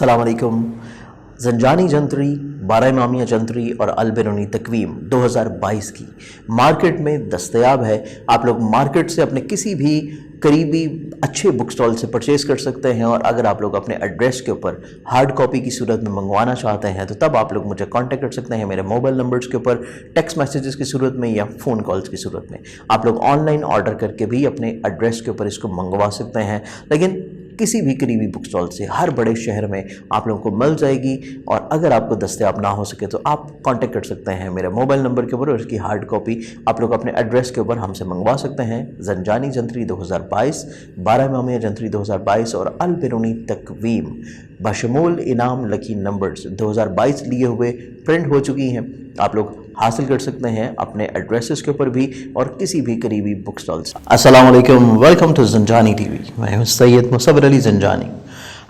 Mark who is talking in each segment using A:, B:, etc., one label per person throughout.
A: अस्सलाम वालेकुम। ज़ंजानी जंतरी, बारह इमामिया जंतरी और अल-बिरूनी तकवीम 2022 की मार्केट में दस्तयाब है। आप लोग मार्केट से अपने किसी भी करीबी अच्छे बुक स्टॉल से परचेज़ कर सकते हैं, और अगर आप लोग अपने एड्रेस के ऊपर हार्ड कॉपी की सूरत में मंगवाना चाहते हैं तो तब आप लोग मुझे कांटेक्ट कर सकते हैं मेरे मोबाइल नंबर्स के ऊपर, टेक्स्ट मैसेजेस की सूरत में या फ़ोन कॉल्स की सूरत में। आप लोग ऑनलाइन ऑर्डर करके भी अपने एड्रेस के ऊपर इसको मंगवा सकते हैं, लेकिन किसी भी करीबी बुक स्टॉल से हर बड़े शहर में आप लोगों को मिल जाएगी। और अगर आपको दस्तयाब ना हो सके तो आप कांटेक्ट कर सकते हैं मेरे मोबाइल नंबर के ऊपर, और इसकी हार्ड कॉपी आप लोग अपने एड्रेस के ऊपर हमसे मंगवा सकते हैं। ज़ंजानी जंतरी 2022, बारह इमामिया जंतरी 2022 और अल-बिरूनी तकवीम बशमूल इनाम लकी नंबर्स 2022 लिए हुए प्रिंट हो चुकी हैं। आप लोग हासिल कर सकते हैं अपने एड्रेसेस के ऊपर भी और किसी भी करीबी बुक स्टॉल से। अस्सलाम वालेकुम, वेलकम टू ज़ंजानी टीवी। मैं हूं सैयद मुसव्विर अली ज़ंजानी।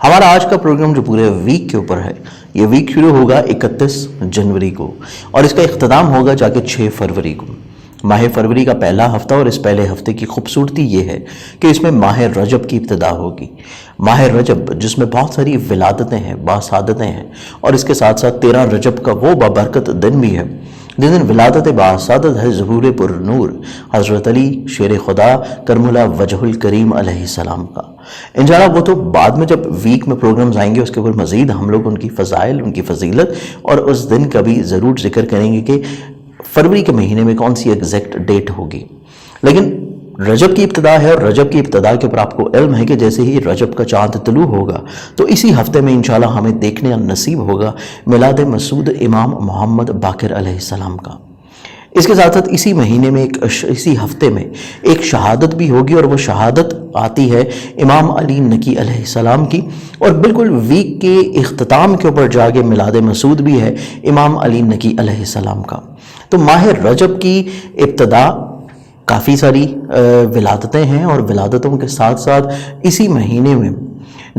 A: हमारा आज का प्रोग्राम जो पूरे वीक के ऊपर है, ये वीक शुरू होगा 31 जनवरी को और इसका इख्तिताम होगा जाके 6 फरवरी को। माह फरवरी का पहला हफ्ता, और इस पहले हफ्ते की खूबसूरती ये है कि इसमें माह रजब की इब्तिदा होगी। माह रजब जिसमें बहुत सारी विलादतें हैं, बासादतें हैं, और इसके साथ साथ 13 रजब का वो बाबरकत दिन भी है जिस दिन विलादत बासादत है ज़हूर पुर नूर हज़रत अली शेर खुदा करमुला वजहुल करीम अलैहिस्सलाम का। इंशाअल्लाह वो तो बाद में जब वीक में प्रोग्राम्स आएंगे उसके ऊपर मज़ीद हम लोग उनकी फ़ज़ाइल, उनकी फ़जीलत और उस दिन का भी ज़रूर जिक्र करेंगे कि फरवरी के महीने में कौन सी एग्जैक्ट डेट होगी। लेकिन रजब की इब्तिदा है, और रजब की इब्तिदा के ऊपर आपको इल्म है कि जैसे ही रजब का चाँद तुलू होगा तो इसी हफ्ते में इंशाल्लाह हमें देखने नसीब होगा मिलाद मसूद इमाम मोहम्मद बाकिर अलैहिस्सलाम का। इसके साथ साथ इसी महीने में इसी हफ्ते में एक शहादत भी होगी, और वो शहादत आती है इमाम अली नकी अलैहिस्सलाम की, और बिल्कुल वीक के इख्तिताम के ऊपर जाके मिलाद मसूद भी है इमाम अली नकी अलैहिस्सलाम का। तो माह रजब की इब्तिदा काफ़ी सारी विलादतें हैं, और विलादतों के साथ साथ इसी महीने में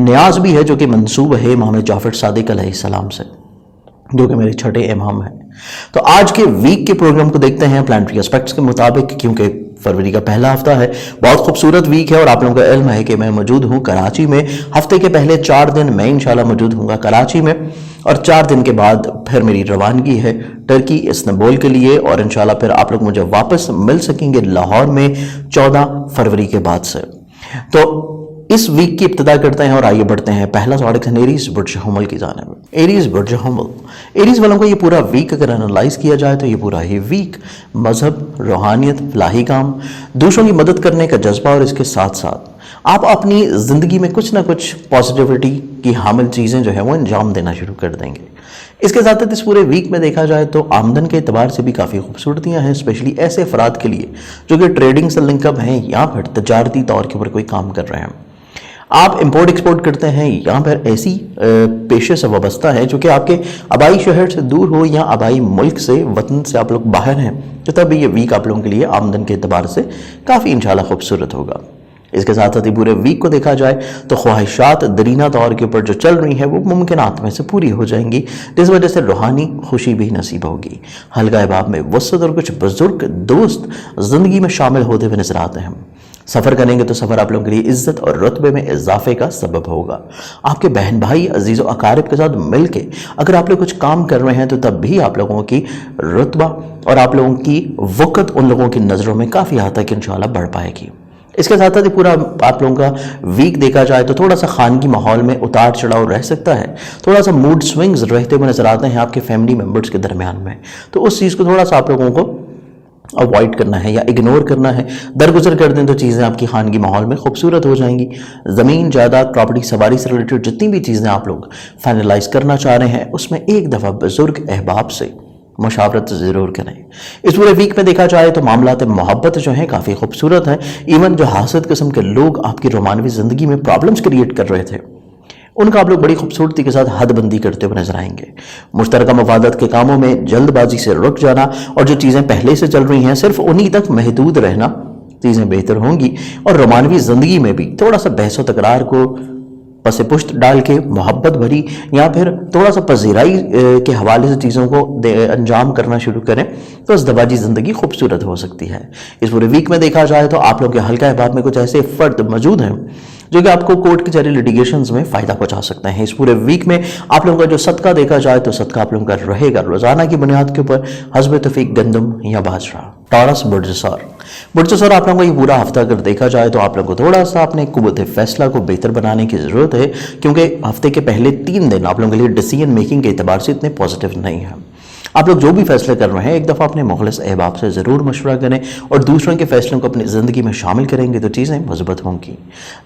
A: न्याज भी है जो कि मंसूब है इमाम जाफ़र सादिक अलैहिस्सलाम से, जो कि मेरे छठे इमाम हैं। तो आज के वीक के प्रोग्राम को देखते हैं प्लानिटरी एस्पेक्ट्स के मुताबिक, क्योंकि फरवरी का पहला हफ्ता है, बहुत खूबसूरत वीक है। और आप लोगों का इल्म है कि मैं मौजूद हूँ कराची में। हफ्ते के पहले 4 दिन मैं इंशाल्लाह मौजूद हूँगा कराची में, और 4 दिन के बाद फिर मेरी रवानगी है टर्की इस्तांबुल के लिए, और इंशाल्लाह फिर आप लोग मुझे वापस मिल सकेंगे लाहौर में 14 फरवरी के बाद से। तो इस वीक की इब्तिदा करते हैं और आगे बढ़ते हैं। पहला सवाल है एरीज बुर्ज हमल की जानिब। एरीज बुर्ज हमल, एरीज वालों को ये पूरा वीक अगर एनालाइज किया जाए तो ये पूरा ही वीक मजहब, रूहानियत, फलाही काम, दूसरों की मदद करने का जज्बा, और इसके साथ साथ आप अपनी ज़िंदगी में कुछ ना कुछ पॉजिटिविटी की हामिल चीज़ें जो है वो अंजाम देना शुरू कर देंगे। इसके साथ साथ इस पूरे वीक में देखा जाए तो आमदन के एतबार से भी काफ़ी खूबसूरतियाँ हैं, स्पेशली ऐसे अफराद के लिए जो कि ट्रेडिंग से लिंकअप हैं या फिर तजारती तौर के ऊपर कोई काम कर रहे हैं। आप इंपोर्ट एक्सपोर्ट करते हैं या फिर ऐसी पेशे से वाबस्ता है जो कि आपके आबाई शहर से दूर हो या आबाई मुल्क से, वतन से आप लोग बाहर हैं, तो तब ये वीक आप लोगों के लिए आमदन के एतबार से काफ़ी इंशाल्लाह खूबसूरत होगा। इसके साथ साथ ही पूरे वीक को देखा जाए तो ख्वाहिशात दरीना तौर के ऊपर जो चल रही हैं वो मुमकिनात में से पूरी हो जाएंगी, जिस वजह से रूहानी खुशी भी नसीब होगी। हल्का अहबाब में वसत और कुछ बुजुर्ग दोस्त ज़िंदगी में शामिल होते हुए नजर आते हैं। सफ़र करेंगे तो सफ़र आप लोगों के लिए इज़्ज़त और रुतबे में इजाफे का सबब होगा। आपके बहन भाई, अजीज़ व अकारिब के साथ मिल के अगर आप लोग कुछ काम कर रहे हैं तो तब भी आप लोगों की रुतबा और आप लोगों की वक़्त उन लोगों की नज़रों में काफ़ी हद तक इंशाअल्लाह बढ़ पाएगी। इसके साथ साथ पूरा आप लोगों का वीक देखा जाए तो थोड़ा सा खानगी माहौल में उतार चढ़ाव रह सकता है, थोड़ा सा मूड स्विंग्स रहते हुए नजर आते हैं आपके फैमिली मेम्बर्स के दरमियान में। तो उस चीज़ को थोड़ा सा आप लोगों को अवॉइड करना है या इग्नोर करना है। दरगुजर कर दें तो चीज़ें आपकी खानगी माहौल में खूबसूरत हो जाएंगी। ज़मीन, जायदाद, प्रॉपर्टी, सवारी से रिलेटेड जितनी भी चीज़ें आप लोग फाइनलाइज करना चाह रहे हैं उसमें एक दफ़ा बुजुर्ग अहबाब से मशावरत ज़रूर करें। इस पूरे वीक में देखा जाए तो मामलात मोहब्बत जो हैं काफ़ी खूबसूरत हैं। इवन जो हासिद किस्म के लोग आपकी रोमानवी ज़िंदगी में प्रॉब्लम्स क्रिएट कर रहे थे उनका आप लोग बड़ी खूबसूरती के साथ हदबंदी करते हुए नजर आएंगे। मुश्तरका मफादत के कामों में जल्दबाजी से रुक जाना और जो चीज़ें पहले से चल रही हैं सिर्फ उन्हीं तक महदूद रहना, चीज़ें बेहतर होंगी। और रोमानवी ज़िंदगी में भी थोड़ा सा बहस व तकरार को पस पुश्त डाल के मोहब्बत भरी या फिर थोड़ा सा पजीराई के हवाले से चीज़ों को अंजाम करना शुरू करें तो अज़दवाजी ज़िंदगी खूबसूरत हो सकती है। इस पूरे वीक में देखा जाए तो आप लोग के हल्का अहबाब में कुछ ऐसे फ़र्द मौजूद हैं जो कि आपको कोर्ट कचहरी लिटिगेशंस में फ़ायदा पहुंचा सकते हैं। इस पूरे वीक में आप लोगों का जो सदका देखा जाए तो सदका आप लोगों का रहेगा रोज़ाना की बुनियाद के ऊपर हस्ब तौफीक गंदम या बाजरा। टॉरस बुर्जसर आप लोगों को ये पूरा हफ्ता अगर देखा जाए तो आप लोगों को थोड़ा सा अपने कुव्वत फैसला को बेहतर बनाने की ज़रूरत है, क्योंकि हफ्ते के पहले 3 दिन आप लोगों के लिए डिसीजन मेकिंग के एतबार से इतने पॉजिटिव नहीं है। आप लोग जो भी फैसले कर रहे हैं एक दफ़ा अपने मुखलिस अहबाब से ज़रूर मशवरा करें और दूसरों के फैसलों को अपनी ज़िंदगी में शामिल करेंगे तो चीज़ें मजबूत होंगी।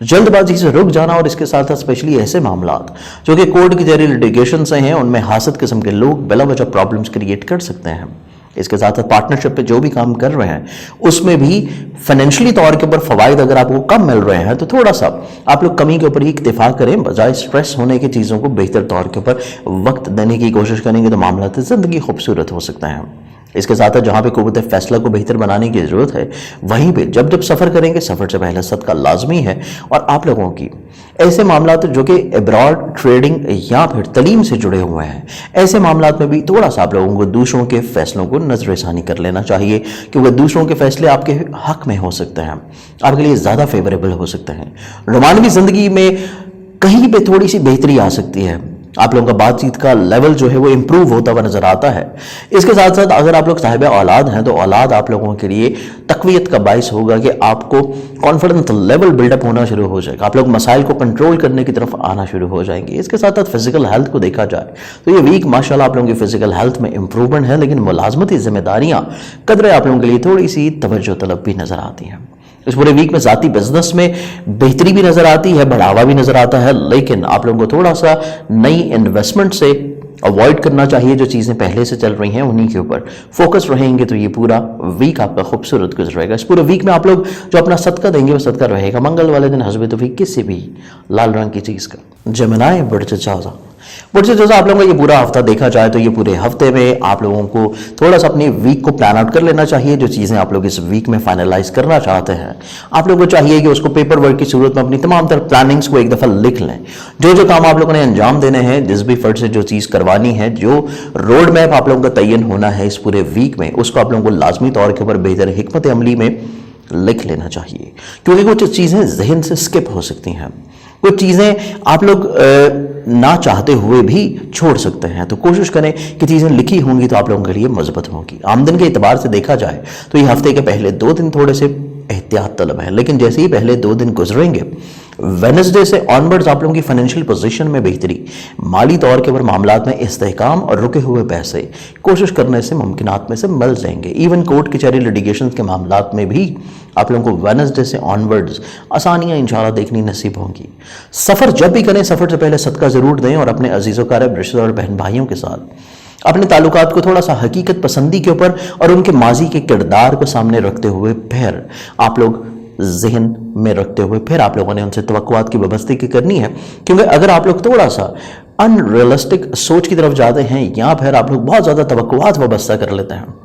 A: जल्दबाजी से रुक जाना और इसके साथ साथ स्पेशली ऐसे मामला जो कि कोर्ट कचहरी लिटिगेशन से हैं उनमें हासद किस्म के लोग बिला वजह प्रॉब्लम्स क्रिएट कर सकते हैं। इसके साथ साथ पार्टनरशिप पे जो भी काम कर रहे हैं उसमें भी फाइनेंशियली तौर के ऊपर फ़वाइद अगर आपको कम मिल रहे हैं तो थोड़ा सा आप लोग कमी के ऊपर ही इक्तिफा करें, बजाय स्ट्रेस होने की चीज़ों को बेहतर तौर के ऊपर वक्त देने की कोशिश करेंगे तो मामला ज़िंदगी खूबसूरत हो सकता है। इसके साथ साथ जहाँ पे कुव्वत फैसला को बेहतर बनाने की ज़रूरत है वहीं पे जब जब सफ़र करेंगे सफ़र से पहले सदका लाजमी है। और आप लोगों की ऐसे मामला जो कि अब्रॉड ट्रेडिंग या फिर तलीम से जुड़े हुए हैं ऐसे मामला में भी थोड़ा सा आप लोगों को दूसरों के फैसलों को नज़रसानी कर लेना चाहिए, क्योंकि दूसरों के फैसले आपके हक में हो सकते हैं, आपके लिए ज़्यादा फेवरेबल हो सकते हैं। रोमानवी ज़िंदगी में कहीं पे थोड़ी सी बेहतरी आ सकती है, आप लोगों का बातचीत का लेवल जो है वो इम्प्रूव होता हुआ नजर आता है। इसके साथ साथ अगर आप लोग साहिब औलाद हैं तो औलाद आप लोगों के लिए तकवीत का बाइस होगा कि आपको कॉन्फिडेंस लेवल बिल्डअप होना शुरू हो जाएगा, आप लोग मसाइल को कंट्रोल करने की तरफ आना शुरू हो जाएंगे। इसके साथ साथ फिजिकल हेल्थ को देखा जाए तो ये वीक माशाल्लाह आप लोगों की फिजिकल हेल्थ में इंप्रूवमेंट है, लेकिन मुलाजमती जिम्मेदारियां कदरे आप लोगों के लिए थोड़ी सी तवज्जो तलब भी नजर आती हैं। इस पूरे वीक में ज़ाती बिजनेस में बेहतरी भी नजर आती है, बढ़ावा भी नजर आता है, लेकिन आप लोगों को थोड़ा सा नई इन्वेस्टमेंट से अवॉइड करना चाहिए। जो चीज़ें पहले से चल रही हैं उन्हीं के ऊपर फोकस रहेंगे तो ये पूरा वीक आपका खूबसूरत गुजरेगा। इस पूरे वीक में आप लोग जो अपना सदका देंगे वो सदका रहेगा मंगल वाले दिन हस्ब तौफीक किसी भी लाल रंग की चीज़ का। जमनाए बुर्ज आप लोगों का ये पूरा हफ्ता देखा जाए तो ये पूरे हफ्ते में आप लोगों को थोड़ा सा अपनी वीक को प्लान आउट कर लेना चाहिए। जो चीज़ें आप लोग इस वीक में फाइनलाइज करना चाहते हैं आप लोगों को चाहिए कि उसको पेपर वर्क की सूरत में अपनी तमाम तरह प्लानिंग्स को एक दफ़ा लिख लें। जो काम आप लोगों ने अंजाम देने हैं, जिस भी फर्द से जो चीज़ करवानी है, जो रोड मैप आप लोगों का तयन होना है इस पूरे वीक में, उसको आप लोगों को लाजमी तौर के ऊपर बेहतर हिकमत अमली में लिख लेना चाहिए, क्योंकि कुछ चीज़ें जहन से स्किप हो सकती हैं, कुछ चीज़ें आप लोग ना चाहते हुए भी छोड़ सकते हैं। तो कोशिश करें कि चीज़ें लिखी होंगी तो आप लोगों के लिए मजबूत होंगी। आमदन के एतबार से देखा जाए तो ये हफ्ते के पहले 2 दिन थोड़े से एहतियात तलब है, लेकिन जैसे ही पहले 2 दिन गुजरेंगे वेडनेसडे से ऑनवर्ड्स आप लोगों की फाइनेंशियल पोजीशन में बेहतरी, माली तौर के ऊपर मामलात में इस्तेहकाम और रुके हुए पैसे कोशिश करने से मुमकिनात में से मिल जाएंगे। इवन कोर्ट कचहरी लिटिगेशन के मामलात में भी आप लोगों को वेडनेसडे से ऑनवर्ड्स आसानियाँ इंशाल्लाह देखनी नसीब होंगी। सफ़र जब भी करें सफ़र से पहले सदका ज़रूर दें और अपने अजीज़ वक़ारब रिश्तेदार और बहन भाइयों के साथ अपने ताल्लुकात को थोड़ा सा हकीकत पसंदी के ऊपर और उनके माजी के किरदार को सामने रखते हुए फिर आप लोग जहन में रखते हुए फिर आप लोगों ने उनसे तवक्कुआत की वाबस्ती की करनी है, क्योंकि अगर आप लोग थोड़ा सा अनरियलिस्टिक सोच की तरफ जाते हैं या फिर आप लोग बहुत ज़्यादा तवक्कुआत वाबस्ता कर लेते हैं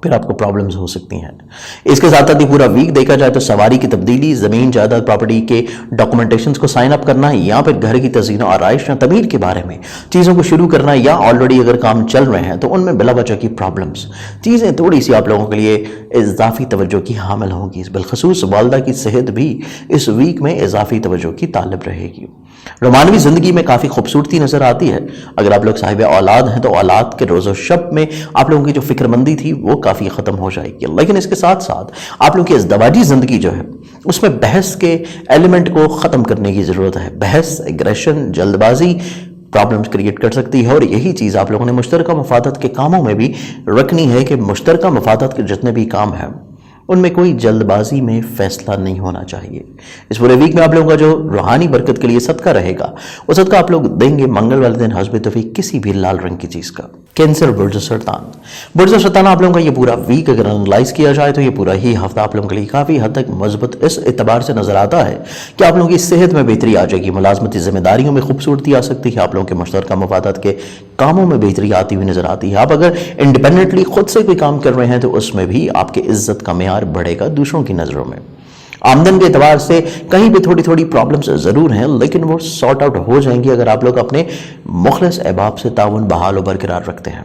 A: फिर आपको प्रॉब्लम्स हो सकती हैं। इसके साथ साथ ही पूरा वीक देखा जाए तो सवारी की तब्दीली, ज़मीन जायदाद प्रॉपर्टी के डॉक्यूमेंटेशंस को साइन अप करना या फिर घर की तज़ीन और आराइश या तमीर के बारे में चीज़ों को शुरू करना या ऑलरेडी अगर काम चल रहे हैं तो उनमें बिला वजह की प्रॉब्लम्स चीज़ें थोड़ी सी आप लोगों के लिए इजाफी तवज्जो की हामिल होंगी। बिलखसूस वालदा की सेहत भी इस वीक में इजाफी तवज्जो की तालिब रहेगी। रोमानवी ज़िंदगी में काफ़ी खूबसूरती नज़र आती है। अगर आप लोग साहिब औलाद हैं तो औलाद के रोज़ो शब में आप लोगों की जो फिक्रमंदी थी वो काफ़ी ख़त्म हो जाएगी, लेकिन इसके साथ साथ आप लोगों की इज़दवाजी ज़िंदगी जो है उसमें बहस के एलिमेंट को ख़त्म करने की ज़रूरत है। बहस, एग्रेशन, जल्दबाजी प्रॉब्लम्स क्रिएट कर सकती है और यही चीज़ आप लोगों ने मुश्तरका मफादत के कामों में भी रखनी है कि मुश्तरका मफादत के जितने भी काम हैं उनमें कोई जल्दबाजी में फैसला नहीं होना चाहिए। इस पूरे वीक में आप लोगों का जो रूहानी बरकत के लिए सदका रहेगा वो सदका आप लोग देंगे मंगल वाले दिन हस्ब तौफीक किसी भी लाल रंग की चीज़ का। कैंसर बुर्ज सरतान आप लोगों का ये पूरा वीक अगर एनालाइज किया जाए तो ये पूरा ही हफ्ता आप लोगों के लिए काफ़ी हद तक मजबूत इस एतबार से नजर आता है कि आप लोगों की सेहत में बेहतरी आ जाएगी, मुलाजमती जिम्मेदारियों में खूबसूरती आ सकती है, आप लोगों के मुश्तरका मफादात के कामों में बेहतरी आती हुई नजर आती है। आप अगर इंडिपेंडेंटली खुद से कोई काम कर रहे हैं तो उसमें भी आपकी इज्जत का मेयार बढ़ेगा दूसरों की नज़रों में। आमदन के एतबार से कहीं भी थोड़ी थोड़ी प्रॉब्लम्स ज़रूर हैं, लेकिन वो सॉर्ट आउट हो जाएंगी अगर आप लोग अपने मुखलिस अहबाब से ताउन बहाल और बरकरार रखते हैं।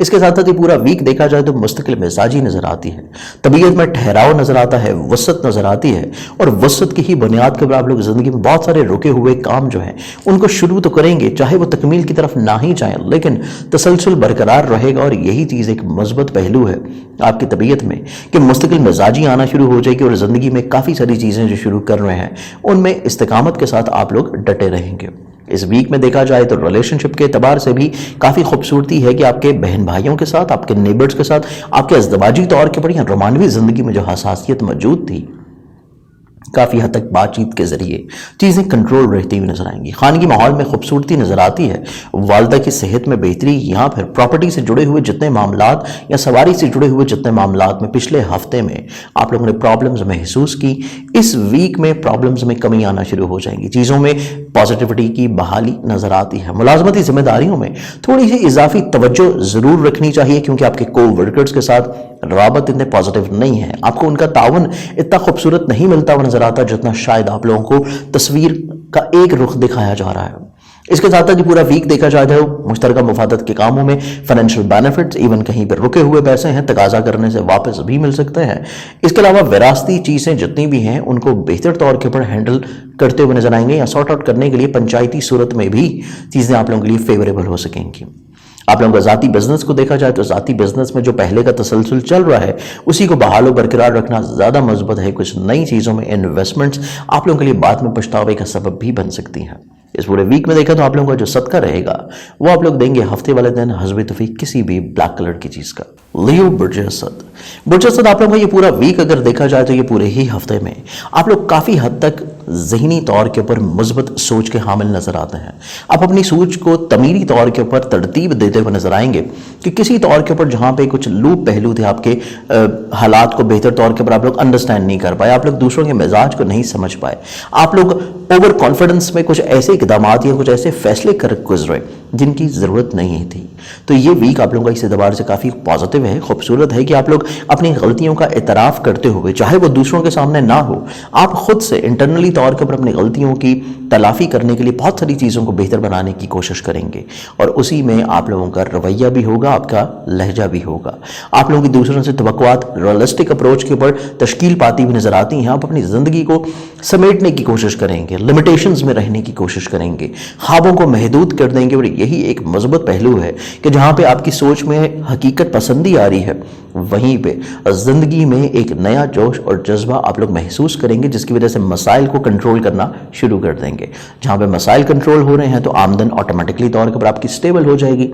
A: اس کے ساتھ یہ پورا ویک دیکھا جائے تو مستقل مزاجی نظر آتی ہے، طبیعت میں ٹھہراؤ نظر آتا ہے، وسعت نظر آتی ہے، اور وسعت کی ہی بنیاد کے اوپر آپ لوگ زندگی میں بہت سارے رکے ہوئے کام جو ہیں ان کو شروع تو کریں گے، چاہے وہ تکمیل کی طرف نہ ہی جائیں، لیکن تسلسل برقرار رہے گا، اور یہی چیز ایک مثبت پہلو ہے آپ کی طبیعت میں کہ مستقل مزاجی آنا شروع ہو جائے گی، اور زندگی میں کافی ساری چیزیں جو شروع کر رہے ہیں ان میں استقامت کے ساتھ آپ لوگ ڈٹے رہیں گے۔ اس ویک میں دیکھا جائے تو ریلیشن شپ کے اعتبار سے بھی کافی خوبصورتی ہے کہ آپ کے بہن بھائیوں کے ساتھ، آپ کے نیبرز کے ساتھ، آپ کے ازدواجی طور کے پر یا رومانوی زندگی میں جو حساسیت موجود تھی، کافی حد تک بات چیت کے ذریعے چیزیں کنٹرول رہتی ہوئی نظر آئیں گی۔ خانگی ماحول میں خوبصورتی نظر آتی ہے، والدہ کی صحت میں بہتری، یہاں پھر پراپرٹی سے جڑے ہوئے جتنے معاملات یا سواری سے جڑے ہوئے جتنے معاملات میں پچھلے ہفتے میں آپ لوگوں نے پرابلمز محسوس کی، اس ویک میں پرابلمز میں کمی آنا شروع ہو جائیں گی، چیزوں میں پازیٹیوٹی کی بحالی نظر آتی ہے۔ ملازمتی ذمہ داریوں میں تھوڑی سی اضافی توجہ ضرور رکھنی چاہیے، کیونکہ آپ کے کو ورکرز کے ساتھ روابط اتنے پازیٹیو نہیں ہیں، آپ کو ان کا تعاون اتنا خوبصورت نہیں ملتا ہوا نظر آتا جتنا شاید آپ لوگوں کو تصویر کا ایک رخ دکھایا جا رہا ہے۔ اس کے ساتھ یہ پورا ویک دیکھا جائے تو مشترکہ مفادات کے کاموں میں فائنینشیل بینیفٹس، ایون کہیں پر رکے ہوئے پیسے ہیں تقاضا کرنے سے واپس بھی مل سکتے ہیں۔ اس کے علاوہ وراثتی چیزیں جتنی بھی ہیں ان کو بہتر طور کے پر ہینڈل کرتے ہوئے نظر آئیں گے، یا سارٹ آؤٹ کرنے کے لیے پنچایتی صورت میں بھی چیزیں آپ لوگوں کے لیے فیوریبل ہو سکیں گی۔ آپ لوگوں کا ذاتی بزنس کو دیکھا جائے تو ذاتی بزنس میں جو پہلے کا تسلسل چل رہا ہے اسی کو بحال و برقرار رکھنا زیادہ مثبت ہے۔ کچھ نئی چیزوں میں انویسٹمنٹس آپ لوگوں کے لیے بعد میں پچھتاوے کا سبب بھی بن سکتی ہیں۔ اس پورے ویک میں دیکھا تو آپ لوگوں کا جو صدقہ رہے گا وہ آپ لوگ دیں گے ہفتے والے دن حسب توفیق کسی بھی بلیک کلر کی چیز کا۔ لیو برج اسد، برج اسد آپ لوگوں کا یہ پورا ویک اگر دیکھا جائے تو یہ پورے ہی ہفتے میں آپ لوگ کافی حد تک ذہنی طور کے اوپر مثبت سوچ کے حامل نظر آتے ہیں۔ آپ اپنی سوچ کو تعمیری طور کے اوپر ترتیب دیتے ہوئے نظر آئیں گے کہ کسی طور کے اوپر جہاں پہ کچھ لوپ پہلو تھے، آپ کے حالات کو بہتر طور کے اوپر آپ لوگ انڈرسٹینڈ نہیں کر پائے، آپ لوگ دوسروں کے مزاج کو نہیں سمجھ پائے، آپ لوگ اوور کانفیڈنس میں کچھ ایسے اقدامات یا کچھ ایسے فیصلے کر گزرے جن کی ضرورت نہیں تھی۔ تو یہ ویک آپ لوگوں کا اس اعتبار سے کافی پازیٹیو ہے، خوبصورت ہے کہ آپ لوگ اپنی غلطیوں کا اعتراف کرتے ہوئے، چاہے وہ دوسروں کے سامنے نہ ہو، آپ خود سے انٹرنلی طور کے اوپر اپنی غلطیوں کی تلافی کرنے کے لیے بہت ساری چیزوں کو بہتر بنانے کی کوشش کریں گے، اور اسی میں آپ لوگوں کا رویہ بھی ہوگا، آپ کا لہجہ بھی ہوگا۔ آپ لوگوں کی دوسروں سے توقعات ریئلسٹک اپروچ کے اوپر تشکیل پاتی ہوئی نظر آتی ہیں۔ آپ اپنی زندگی کو سمیٹنے کی کوشش کریں گے، لمیٹیشنز میں رہنے کی کوشش کریں گے، خوابوں کو محدود کر دیں گے، اور یہی ایک مثبت پہلو ہے کہ جہاں پہ آپ کی سوچ میں حقیقت پسندی آ رہی ہے وہیں پہ زندگی میں ایک نیا جوش اور جذبہ آپ لوگ محسوس کریں گے، جس کی وجہ سے مسائل کو کنٹرول کرنا شروع کر دیں گے۔ جہاں پہ مسائل کنٹرول ہو رہے ہیں تو آمدن آٹومیٹکلی طور پر آپ کی سٹیبل ہو جائے گی،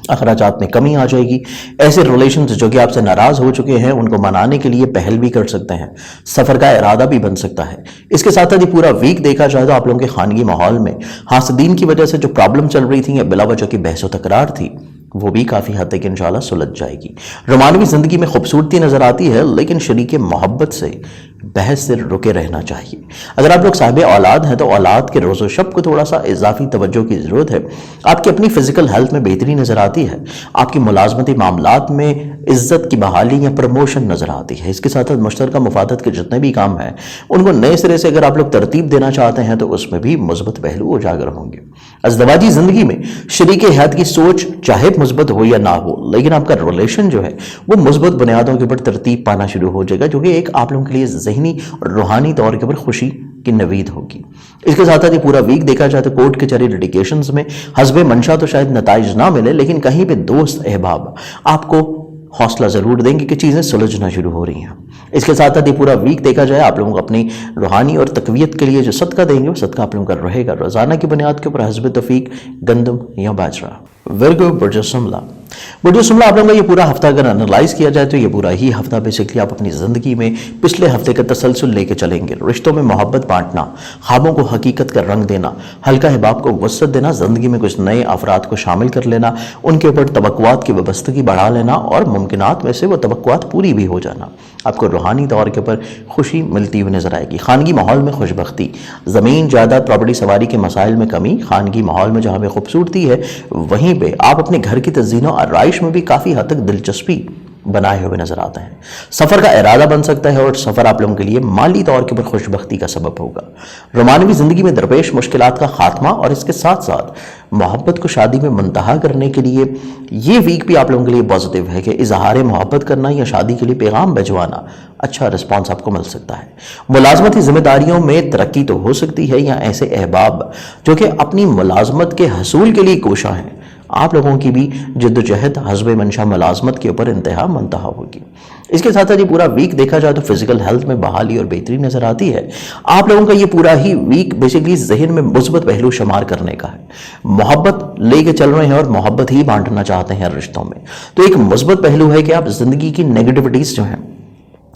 A: اخراجات میں کمی آ جائے گی۔ ایسے ریلیشنز جو کہ آپ سے ناراض ہو چکے ہیں ان کو منانے کے لیے پہل بھی کر سکتے ہیں، سفر کا ارادہ بھی بن سکتا ہے۔ اس کے ساتھ یہ پورا ویک دیکھا جائے تو آپ لوگوں کے خانگی ماحول میں حاسدین کی وجہ سے جو پرابلم چل رہی تھی یا بلا وجہ کی بحث و تکرار تھی وہ بھی کافی حد تک انشاءاللہ سلجھ جائے گی۔ رومانوی زندگی میں خوبصورتی نظر آتی ہے، لیکن شریک محبت سے بحث سے رکے رہنا چاہیے۔ اگر آپ لوگ صاحب اولاد ہیں تو اولاد کے روز و شب کو تھوڑا سا اضافی توجہ کی ضرورت ہے۔ آپ کی اپنی فزیکل ہیلتھ میں بہتری نظر آتی ہے، آپ کی ملازمتی معاملات میں عزت کی بحالی یا پروموشن نظر آتی ہے۔ اس کے ساتھ مشترکہ مفادات کے جتنے بھی کام ہیں ان کو نئے سرے سے اگر آپ لوگ ترتیب دینا چاہتے ہیں تو اس میں بھی مثبت پہلو اجاگر ہوں گے۔ ازدواجی زندگی میں شریک حیات کی سوچ چاہے مثبت ہو یا نہ ہو، لیکن آپ کا ریلیشن جو ہے وہ مثبت بنیادوں کے اوپر ترتیب پانا شروع ہو جائے گا، جو کہ ایک آپ لوگوں کے لیے ذہنی اور روحانی طور کے اوپر خوشی کی نوید ہوگی۔ اس کے ساتھ یہ پورا ویک دیکھا جائے تو کورٹ کچہری لٹیگیشنز میں حسب منشا تو شاید نتائج نہ ملے، لیکن کہیں پہ دوست احباب آپ کو حوصلہ ضرور دیں گے کہ چیزیں سلجھنا شروع ہو رہی ہیں۔ اس کے ساتھ یہ پورا ویک دیکھا جائے آپ لوگوں کو اپنی روحانی اور تقویت کے لیے جو صدقہ دیں گے وہ صدقہ آپ لوگوں کا رہے گا روزانہ کی بنیاد کے اوپر حسب توفیق گندم یا باجرہ۔ ورگو برج سملہ، برج سملہ آپ لوگوں کا یہ پورا ہفتہ اگر انالائز کیا جائے تو یہ پورا ہی ہفتہ بیسکلی آپ اپنی زندگی میں پچھلے ہفتے کا تسلسل لے کے چلیں گے۔ رشتوں میں محبت بانٹنا، خوابوں کو حقیقت کا رنگ دینا، ہلکا احباب کو وسعت دینا، زندگی میں کچھ نئے افراد کو شامل کر لینا، ان کے اوپر توقعات کی وابستگی بڑھا لینا اور ممکنات میں سے وہ توقعات پوری بھی ہو جانا، آپ کو روحانی طور کے اوپر خوشی ملتی ہوئی نظر آئے گی۔ خانگی ماحول میں خوش بختی، زمین جائیداد پراپرٹی سواری کے مسائل میں کمی، خانگی ماحول میں جہاں پہ خوبصورتی ہے وہیں پہ آپ اپنے گھر کی تزئین و آرائش میں بھی کافی حد تک دلچسپی बनाए हुए नजर आते हैं। सफ़र का इरादा बन सकता है और सफ़र आप लोगों के लिए माली तौर के ऊपर खुशबख्ती का सबब होगा। रोमानवी ज़िंदगी में दरपेश मुश्किलात का खात्मा और इसके साथ साथ मोहब्बत को शादी में मुंतहा करने के लिए ये वीक भी आप लोगों के लिए पॉजिटिव है कि इजहार मोहब्बत करना या शादी के लिए पैगाम भिजवाना अच्छा रिस्पॉन्स आपको मिल सकता है। मुलाजमती जिम्मेदारियों में तरक्की तो हो सकती है, या ऐसे अहबाब जो कि अपनी मुलाजमत के हसूल के लिए कोशा हैं, आप लोगों की भी जद्दोजहद हस्ब मंशा मुलाजमत के ऊपर इंतहा मुंतहा होगी। इसके साथ साथ ये पूरा वीक देखा जाए तो फिजिकल हेल्थ में बहाली और बेहतरी नजर आती है। आप लोगों का ये पूरा ही वीक बेसिकली जहन में मुस्बत पहलू शुमार करने का है। मोहब्बत लेके चल रहे हैं और मोहब्बत ही बांटना चाहते हैं रिश्तों में, तो एक मुस्बत पहलू है कि आप जिंदगी की नेगेटिविटीज जो हैं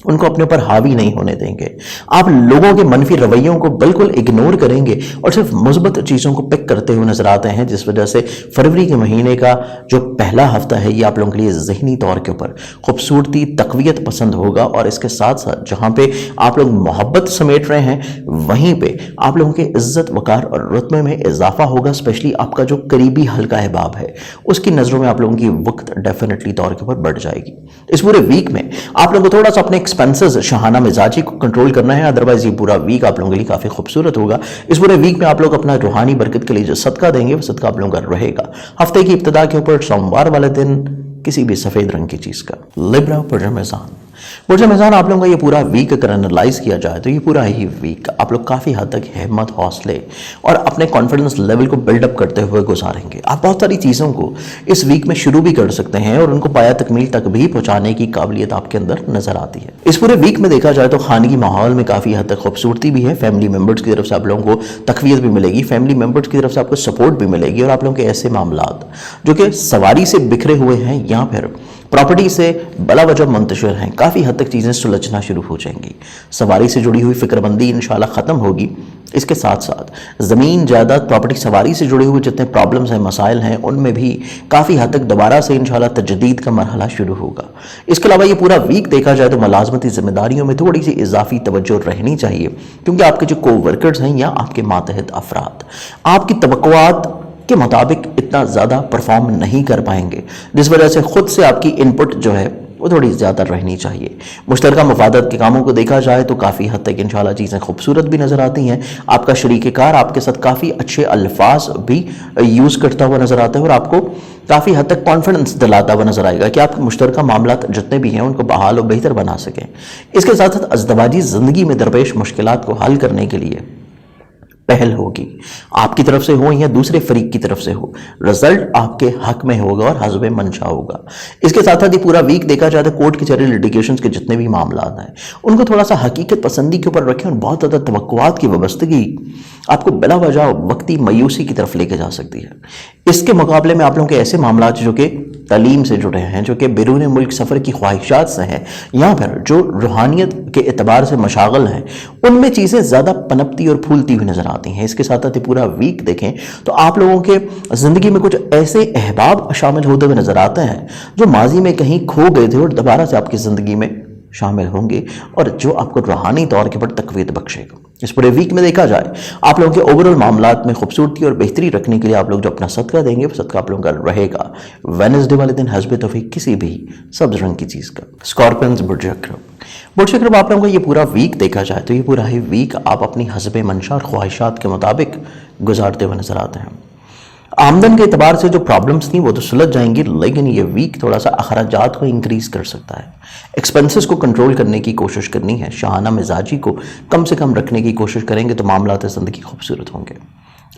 A: उनको अपने ऊपर हावी नहीं होने देंगे। आप लोगों के मनफी रवैयों को बिल्कुल इग्नोर करेंगे और सिर्फ मुस्बत चीज़ों को पिक करते हुए नजर आते हैं, जिस वजह से फरवरी के महीने का जो पहला हफ्ता है ये आप लोगों के लिए जहनी तौर के ऊपर खूबसूरती तकवीत पसंद होगा। और इसके साथ साथ जहाँ पे आप लोग मोहब्बत समेट रहे हैं वहीं पे आप लोगों के इज्जत वकार और रुतबे में इजाफा होगा। स्पेशली आपका जो करीबी हल्का अहबाब है उसकी नज़रों में आप लोगों की वक्त डेफिनेटली तौर के ऊपर बढ़ जाएगी। इस पूरे वीक में आप लोगों को थोड़ा सा अपने एक्सपेंसेस शहाना मिजाजी को कंट्रोल करना है, अदरवाइज ये पूरा वीक आप लोगों के लिए काफी खूबसूरत होगा। इस पूरे वीक में आप लोग अपना रूहानी बरकत के लिए जो सदका देंगे वो सदका आप लोगों का रहेगा। हफ्ते की इब्तिदा के ऊपर सोमवार वाले दिन किसी भी सफेद रंग की चीज का। लिब्रा बुर्ज मेज़ान आप लोगों का ये पूरा वीक अगर एनालाइज किया जाए तो ये पूरा ही वीक आप लोग काफ़ी हद तक हिम्मत, हौसले और अपने कॉन्फिडेंस लेवल को बिल्डअप करते हुए गुजारेंगे। आप बहुत सारी चीज़ों को इस वीक में शुरू भी कर सकते हैं और उनको पाया तकमील तक भी पहुंचाने की काबिलियत आपके अंदर नजर आती है। इस पूरे वीक में देखा जाए तो खानगी माहौल में काफ़ी हद तक खूबसूरती भी है। फैमिली मेम्बर्स की तरफ से आप लोगों को तकवीत भी मिलेगी, फैमिली मेम्बर्स की तरफ से आपको सपोर्ट भी मिलेगी। और आप लोगों के ऐसे मामलात जो कि सवारी से बिखरे हुए हैं या फिर प्रॉपर्टी से बला वजह मुंतशिर हैं, काफ़ी हद तक चीज़ें सुलझना शुरू हो जाएंगी। सवारी से जुड़ी हुई फिक्रमंदी इंशाल्लाह ख़त्म होगी। इसके साथ साथ ज़मीन जायदाद प्रॉपर्टी सवारी से जुड़े हुए जितने प्रॉब्लम्स हैं, मसाइल हैं, उनमें भी काफ़ी हद तक दोबारा से इंशाल्लाह तजदीद का मरहला शुरू होगा। इसके अलावा ये पूरा वीक देखा जाए तो मुलाजमती जिम्मेदारियों में थोड़ी सी इजाफी तवज्जो रहनी चाहिए, क्योंकि आपके जो को वर्कर्स हैं या आपके मातहत अफराद आपकी तवक्कुआत के मुताबिक इतना ज़्यादा परफॉर्म नहीं कर पाएंगे, जिस वजह से खुद से आपकी इनपुट जो है वो थोड़ी ज़्यादा रहनी चाहिए। मुश्तरका मफादत के कामों को देखा जाए तो काफ़ी हद तक इंशाल्लाह चीज़ें खूबसूरत भी नज़र आती हैं। आपका शरीक कार आपके साथ काफ़ी अच्छे अल्फाज भी यूज़ करता हुआ नज़र आता है और आपको काफ़ी हद तक कॉन्फिडेंस दिलाता हुआ नज़र आएगा कि आप मुश्तरका मामलात जितने भी हैं उनको बहाल और बेहतर बना सकें। इसके साथ साथ अज़दवाजी ज़िंदगी में दरपेश मुश्किलात को हल करने के लिए पहल होगी, आपकी तरफ से हो या दूसरे फरीक की तरफ से हो, रिजल्ट आपके हक में होगा और हस्ब मंशा होगा। इसके साथ साथ ये पूरा वीक देखा जाए तो कोर्ट कचहरी लिटिगेशंस के जितने भी मामला हैं उनको थोड़ा सा हकीकत पसंदी के ऊपर रखें और बहुत ज़्यादा तवक्कुआत की वाबस्तगी आपको बिला वजह वक्ती मायूसी की तरफ लेके जा सकती है। इसके मुकाबले में आप लोगों के ऐसे मामला जो कि तालीम से जुड़े हैं, जो कि बैरून मुल्क सफ़र की ख्वाहिशात से हैं या फिर जो रूहानियत के एतबार से मशागल हैं, उनमें चीज़ें ज़्यादा पनपती और फूलती हुई नज़र आती हैं। इसके साथ साथ पूरा वीक देखें तो आप लोगों के ज़िंदगी में कुछ ऐसे अहबाब शामिल होते हुए नज़र आते हैं जो माजी में कहीं खो गए थे और दोबारा से आपकी ज़िंदगी में शामिल होंगे और जो आपको रूहानी तौर के पर तकवीत बख्शेगा। इस पूरे वीक में देखा जाए आप लोगों के ओवरऑल मामलात में खूबसूरती और बेहतरी रखने के लिए आप लोग जो अपना सदका देंगे वो सदका आप लोगों का रहेगा वेडनेसडे वाले दिन हस्ब तौफीक किसी भी सब्ज रंग की चीज़ का। स्कॉर्पियंस बुर्ज अक़रब आप लोगों को ये पूरा वीक देखा जाए तो ये पूरा ही वीक आप अपनी हस्ब मंशा और ख्वाहिशात के मुताबिक गुजारते हुए नजर आते हैं। आमदन के एतबार से जो प्रॉब्लम्स थी वो तो सुलझ जाएंगी, लेकिन ये वीक थोड़ा सा अखराजात को इंक्रीज कर सकता है। एक्सपेंसेस को कंट्रोल करने की कोशिश करनी है, शाहाना मिजाजी को कम से कम रखने की कोशिश करेंगे तो मामलात ज़िंदगी खूबसूरत होंगे।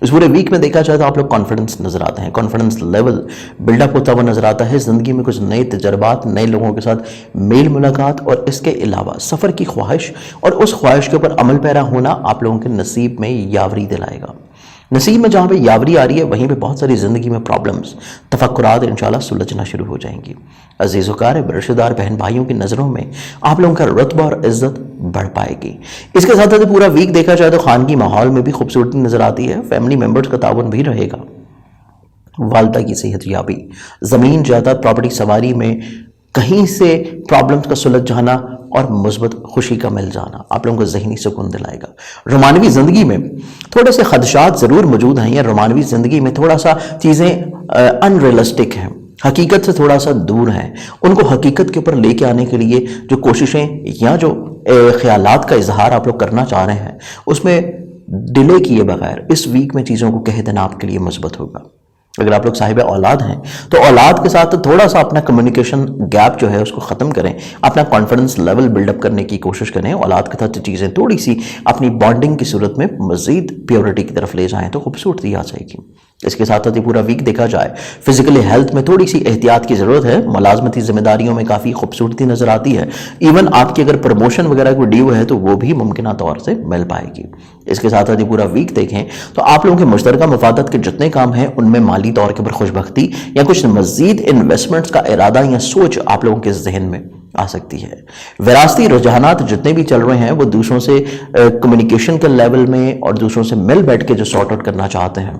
A: इस पूरे वीक में देखा जाए तो आप लोग कॉन्फिडेंस नज़र आते हैं, कॉन्फिडेंस लेवल बिल्डअप होता हुआ नज़र आता है। ज़िंदगी में कुछ नए तजर्बात, नए लोगों के साथ मेल मुलाकात और इसके अलावा सफ़र की ख्वाहिश और उस ख्वाहिश के ऊपर अमल पैरा होना आप लोगों के नसीब में यावरी दिलाएगा। नसीब में जहाँ पे यावरी आ रही है वहीं पे बहुत सारी ज़िंदगी में प्रॉब्लम्स, तफक्कुरात इंशाल्लाह सुलझना शुरू हो जाएंगी। अजीज़ वकार रिश्तेदार बहन भाइयों की नज़रों में आप लोगों का रुतबा और इज़्ज़त बढ़ पाएगी। इसके साथ साथ पूरा वीक देखा जाए तो खानगी माहौल में भी खूबसूरती नज़र आती है, फैमिली मेम्बर्स का ताउन भी रहेगा। वालदा की सेहत याबी, ज़मीन जायदाद प्रॉपर्टी सवारी में कहीं से प्रॉब्लम्स का सुलझ जाना और मुस्बत खुशी का मिल जाना आप लोगों को ज़हनी सुकून दिलाएगा। रोमानवी ज़िंदगी में थोड़े से खदशात ज़रूर मौजूद हैं या रोमानवी ज़िंदगी में थोड़ा सा चीज़ें अनरियलिस्टिक हैं, हकीकत से थोड़ा सा दूर हैं, उनको हकीकत के ऊपर लेके आने के लिए जो कोशिशें या जो ख्यालात का इजहार आप लोग करना चाह रहे हैं, उसमें डिले किए बगैर इस वीक में चीज़ों को कह देना आपके लिए मुस्बत होगा। अगर आप लोग साहिब औलाद हैं तो औलाद के साथ थोड़ा सा अपना कम्युनिकेशन गैप जो है उसको ख़त्म करें, अपना कॉन्फिडेंस लेवल बिल्डअप करने की कोशिश करें, औलाद के साथ चीज़ें थोड़ी सी अपनी बॉन्डिंग की सूरत में मज़ीद प्योरिटी की तरफ ले जाएं तो खूबसूरती आ जाएगी। इसके साथ साथ ये पूरा वीक देखा जाए, फिजिकली हेल्थ में थोड़ी सी एहतियात की ज़रूरत है, मुलाजमती जिम्मेदारियों में काफ़ी खूबसूरती नज़र आती है, इवन आपकी अगर प्रमोशन वगैरह कोई ड्यू है तो वो भी मुमकिन तौर से मिल पाएगी। इसके साथ साथ ये पूरा वीक देखें तो आप लोगों के मुश्तरका मफादत के जितने काम हैं उनमें माली तौर के ऊपर खुशबख्ती या कुछ मज़ीद इन्वेस्टमेंट्स का इरादा या सोच आप लोगों के जहन में आ सकती है। विरासती रुझानात जितने भी चल रहे हैं वो दूसरों से कम्युनिकेशन के लेवल में और दूसरों से मिल बैठ के जो सॉर्ट आउट करना चाहते हैं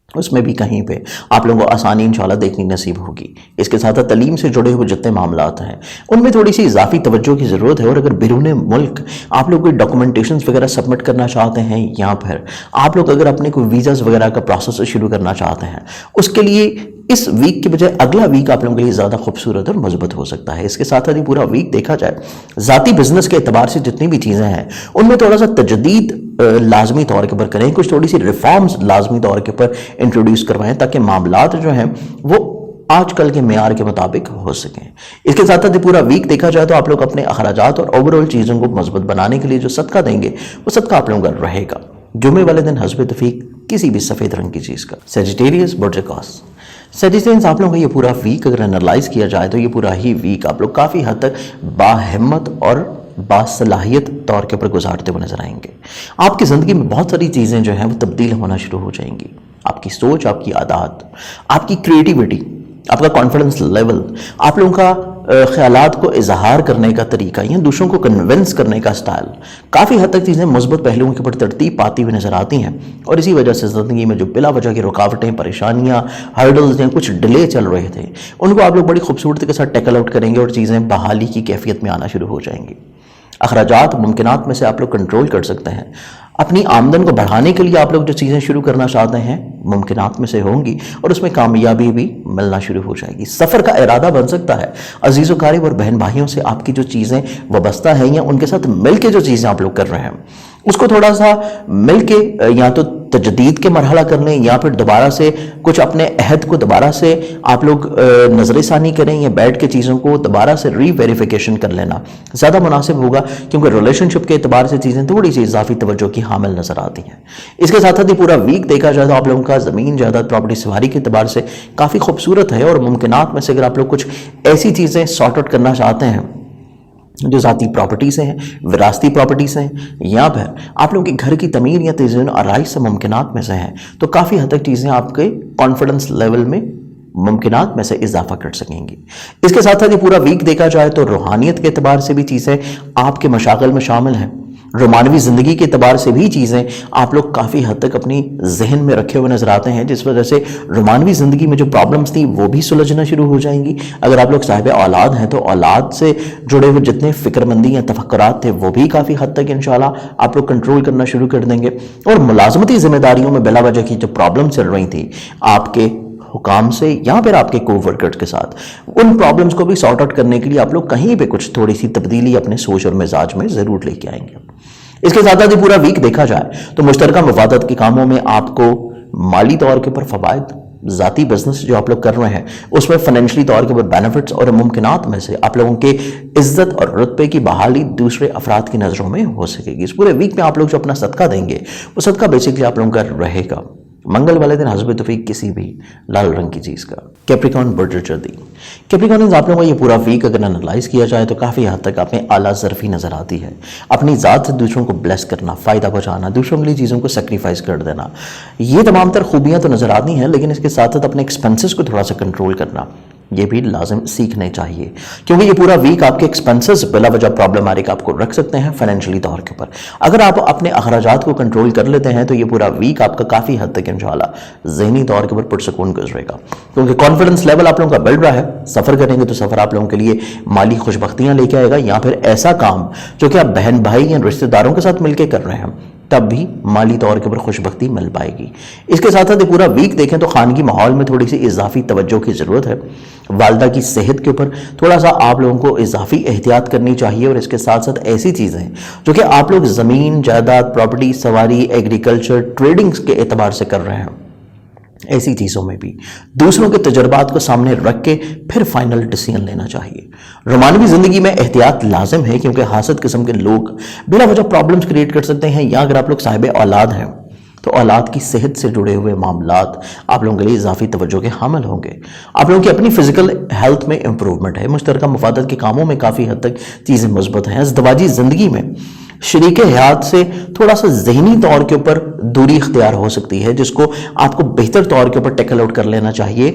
A: उसमें भी कहीं पे आप लोगों को आसानी इंशाल्लाह देखनी नसीब होगी। इसके साथ साथ तलीम से जुड़े हुए जितने मामलात हैं उनमें थोड़ी सी इजाफी तवज्जो की ज़रूरत है, और अगर बैरून मुल्क आप लोग कोई डॉक्यूमेंटेशंस वगैरह सबमिट करना चाहते हैं या फिर आप लोग अगर अपने कोई वीज़ाज़ वगैरह का प्रोसेस शुरू करना चाहते हैं, उसके लिए इस वीक के बजाय अगला वीक आप लोगों के लिए ज़्यादा खूबसूरत और मजबूत हो सकता है। इसके साथ साथ ही पूरा वीक देखा जाए, ज़ाती बिजनेस के एतबार से जितनी भी चीज़ें हैं उनमें थोड़ा सा तजदीद लाजमी तौर के ऊपर करें, कुछ थोड़ी सी रिफॉर्म्स लाजमी तौर के ऊपर इंट्रोड्यूस करवाएं ताकि मामलात जो हैं वो आजकल के मेयार के मुताबिक हो सकें। इसके साथ साथ पूरा वीक देखा जाए तो आप लोग अपने अखराजात और ओवरऑल चीज़ों को मजबूत बनाने के लिए जो सदका देंगे वो सदका आप लोगों का रहेगा जुमे वाले दिन हस्ब तफीक किसी भी सफ़ेद रंग की चीज़ का। सेजिटेरियस बुर्ज सेजिटेरियंस आप लोगों का ये पूरा वीक अगर एनालाइज किया जाए तो ये पूरा ही वीक आप लोग काफ़ी हद तक बाहिम्मत और बासलाहियत तौर के ऊपर गुजारते हुए नजर आएंगे। आपकी ज़िंदगी में बहुत सारी चीज़ें जो हैं वो तब्दील होना शुरू हो जाएंगी। आपकी सोच, आपकी आदत, आपकी क्रिएटिविटी, आपका कॉन्फिडेंस लेवल, आप लोगों का ख्यालात को इजहार करने का तरीका या दूसरों को कन्विंस करने का स्टाइल, काफ़ी हद तक चीज़ें मुस्बत पहलुओं के ऊपर तरतीब पाती हुई नज़र आती हैं। और इसी वजह से ज़िंदगी में जो बिला वजह की रुकावटें, परेशानियाँ, हर्डल्स या कुछ डिले चल रहे थे उनको आप लोग बड़ी खूबसूरती के साथ टैकल आउट करेंगे और चीज़ें बहाली की कैफियत में आना शुरू हो जाएंगी। अखराजात मुमकिनात में से आप लोग कंट्रोल कर सकते हैं। अपनी आमदन को बढ़ाने के लिए आप लोग जो चीज़ें शुरू करना चाहते हैं मुमकिनात में से होंगी और उसमें कामयाबी भी मिलना शुरू हो जाएगी। सफ़र का इरादा बन सकता है। अजीज़ व क़रीब और बहन भाइयों से आपकी जो चीज़ें वाबस्ता हैं या उनके साथ मिल के जो चीज़ें आप लोग कर रहे हैं उसको थोड़ा सा मिल के या तो तजदीद के मरहला कर लें या फिर दोबारा से कुछ अपने अहद को दोबारा से आप लोग नज़र षानी करें या बैठ के चीज़ों को दोबारा से रीवेरिफिकेशन कर लेना ज़्यादा मुनासिब होगा, क्योंकि रिलेशनशिप के एतबार से चीज़ें थोड़ी सी इजाफी तवज्जो की हामिल नज़र आती हैं। इसके साथ साथ ही पूरा वीक देखा जाए तो आप लोगों का ज़मीन जायदाद प्रॉपर्टी सवारी के एतबार से काफ़ी खूबसूरत है, और मुमकिनात में से अगर आप लोग कुछ ऐसी चीज़ें सॉर्ट आउट करना चाहते हैं जो ज़ाती प्रॉपर्टीज़ हैं, विरासती प्रॉपर्टीज़ हैं, या फिर आप लोगों के घर की तमीर या तज़ीन आराइश से मुमकिनात में से हैं, तो काफ़ी हद तक चीज़ें आपके कॉन्फिडेंस लेवल में मुमकिनात में से इजाफा कर सकेंगी। इसके साथ साथ ये पूरा वीक देखा जाए तो रूहानियत के एतबार से भी चीज़ें आपके मशागल में शामिल हैं। रोमानवी ज़िंदगी के एतबार से भी चीज़ें आप लोग काफ़ी हद तक अपनी जहन में रखे हुए नज़र आते हैं, जिस वजह से रोमानवी ज़िंदगी में जो प्रॉब्लम्स थी वो भी सुलझना शुरू हो जाएंगी। अगर आप लोग साहिब औलाद हैं तो औलाद से जुड़े हुए जितने फ़िक्रमंदी या तफक्कुरात थे वो भी काफ़ी हद तक इंशाल्लाह आप लोग कंट्रोल करना शुरू कर देंगे। और मुलाजमती ज़िम्मेदारियों में बिला वजह की जो प्रॉब्लम चल रही थी आपके हुकाम से या फिर आपके कोवर्कर्स के साथ, उन प्रॉब्लम्स को भी सॉर्ट आउट करने के लिए आप लोग कहीं पे कुछ थोड़ी सी तब्दीली अपने सोच और मिजाज में ज़रूर लेके आएंगे। इसके साथ साथ पूरा वीक देखा जाए तो मुश्तरका मफादत के कामों में आपको माली तौर के ऊपर फ़वाइद, ज़ाती बिजनेस जो आप लोग कर रहे हैं उसमें फाइनेंशियली तौर के ऊपर बेनिफिट्स और मुमकिनात में से आप लोगों के इज्जत और रुतबे की बहाली दूसरे अफराद की नज़रों में हो सकेगी। इस पूरे वीक में आप लोग जो अपना सदका देंगे वो सदका बेसिकली आप लोगों का रहेगा मंगल वाले दिन हस्ब तौफीक किसी भी लाल रंग की चीज़ का। कैप्रिकॉर्न बुर्ज जल्दी कैप्रिकॉर्नियंस आप लोगों को ये पूरा वीक अगर एनालाइज किया जाए तो काफ़ी हद तक आप में आला ज़रफ़ी नज़र आती है। अपनी ज़ात से दूसरों को ब्लेस करना, फ़ायदा पहुँचाना, दूसरों के लिए चीज़ों को सेक्रीफाइस कर देना, ये तमाम तर खूबियाँ तो नज़र आती हैं, लेकिन इसके साथ साथ अपने एक्सपेंसेस को थोड़ा सा कंट्रोल करना ये भी लाजिम सीखने चाहिए, क्योंकि ये पूरा वीक आपके एक्सपेंसेस बिला वजह प्रॉब्लमेटिक आपको रख सकते हैं फाइनेंशियली तौर के ऊपर। अगर आप अपने अखराजात को कंट्रोल कर लेते हैं तो ये पूरा वीक आपका काफ़ी हद तक इंशाल्लाह ज़हनी तौर के ऊपर पुरसकून गुजरेगा, क्योंकि कॉन्फिडेंस लेवल आप लोगों का बढ़ रहा है। सफ़र करेंगे तो सफ़र आप लोगों के लिए माली खुशबख्तियाँ लेके आएगा, या फिर ऐसा काम जो कि आप बहन भाई या रिश्तेदारों के साथ मिलकर कर रहे हैं تب بھی مالی طور کے اوپر خوشبختی مل پائے گی۔ اس کے ساتھ ساتھ پورا ویک دیکھیں تو خانگی ماحول میں تھوڑی سی اضافی توجہ کی ضرورت ہے۔ والدہ کی صحت کے اوپر تھوڑا سا آپ لوگوں کو اضافی احتیاط کرنی چاہیے، اور اس کے ساتھ ساتھ ایسی چیزیں جو کہ آپ لوگ زمین، جائیداد، پراپرٹی، سواری، ایگریکلچر، ٹریڈنگز کے اعتبار سے کر رہے ہیں، ایسی چیزوں میں بھی دوسروں کے تجربات کو سامنے رکھ کے پھر فائنل ڈیسیژن لینا چاہیے۔ رومانوی زندگی میں احتیاط لازم ہے، کیونکہ حاسد قسم کے لوگ بلا وجہ پرابلمز کریٹ کر سکتے ہیں، یا اگر آپ لوگ صاحب اولاد ہیں تو اولاد کی صحت سے جڑے ہوئے معاملات آپ لوگوں کے لیے اضافی توجہ کے حامل ہوں گے۔ آپ لوگوں کی اپنی فزیکل ہیلتھ میں امپروومنٹ ہے، مشترکہ مفادات کے کاموں میں کافی حد تک چیزیں مثبت ہیں۔ ازدواجی زندگی میں شریک حیات سے تھوڑا سا ذہنی طور کے اوپر دوری اختیار ہو سکتی ہے، جس کو آپ کو بہتر طور کے اوپر ٹیکل آؤٹ کر لینا چاہیے،